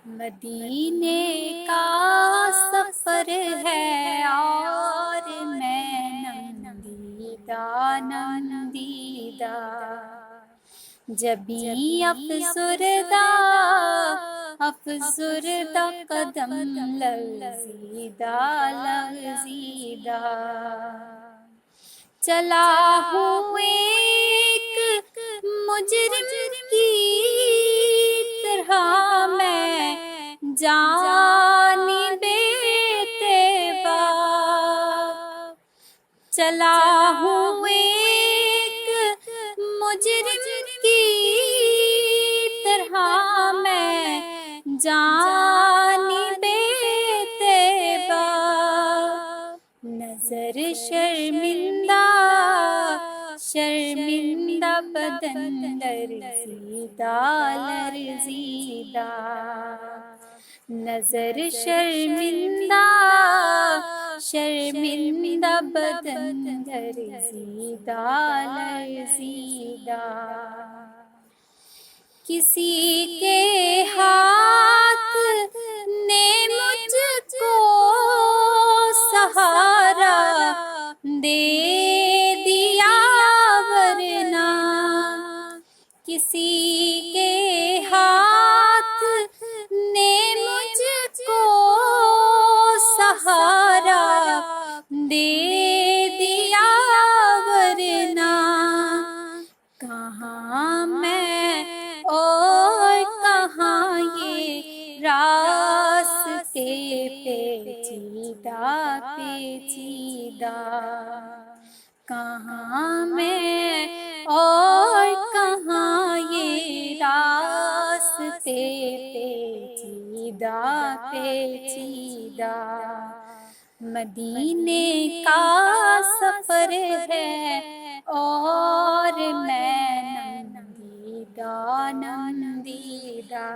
मदीने का सफर है और मैं नंदीदा नंदीदा, जबी अफसुरदा अफसुरदा कदम लर्जीदा लर्जीदा। चला हूँ एक मुजरिम की तरह मैं जानिबे तैबा। चला हूँ एक मुजरिम की तरह मैं जानिबे तैबा। नजर शर्मिंदा शर्मिंदा बदन लर्जीदा लर्जीदा। नजर शर्मिंदा शर्मिंदा बदन लर्जीदा लर्जीदा। किसी के हाथ ने मुझको सहारा दे दिया, वरना किसी के हाथ ने मुझको सहारा दे दिया, वरना कहाँ मैं और कहाँ ये रास्ते पेचीदा पेचीदा। कहाँ मैं और कहाँ ये रास्ते पेचीदा पेचीदा। मदीने का सफर है और मैं नंदीदा नंदीदा।